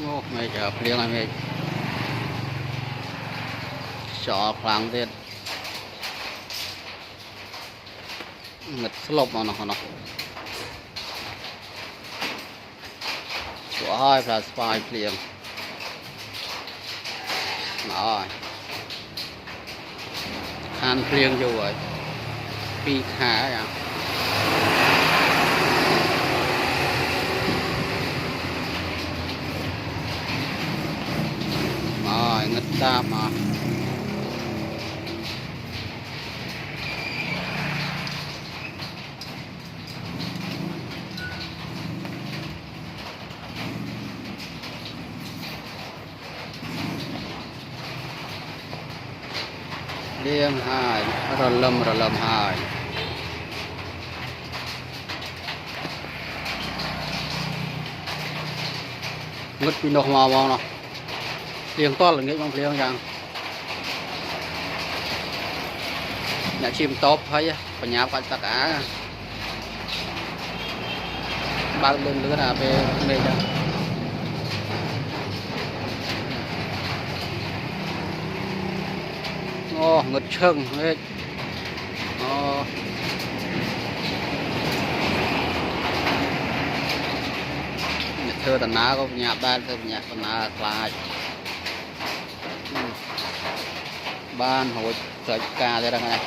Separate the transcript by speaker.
Speaker 1: Ô, mày chờ liền này mày sợ khoáng tiền ngật lộp mà nó của hai là spy liền rồi than liền vô rồi pi khá à rồi ngật đạp mà liêng hai rồi lầm hai ngất bị nọc màu màu nó liêng to là nghĩ bằng liêng rằng nhà chim top thấy và nhà phải tất cả bao bên lứa là về mê ra ô ngất chân hết ô thưa tận ná có nhà ba thưa nhà tận ná lại ban hồi sợi ca thế đây này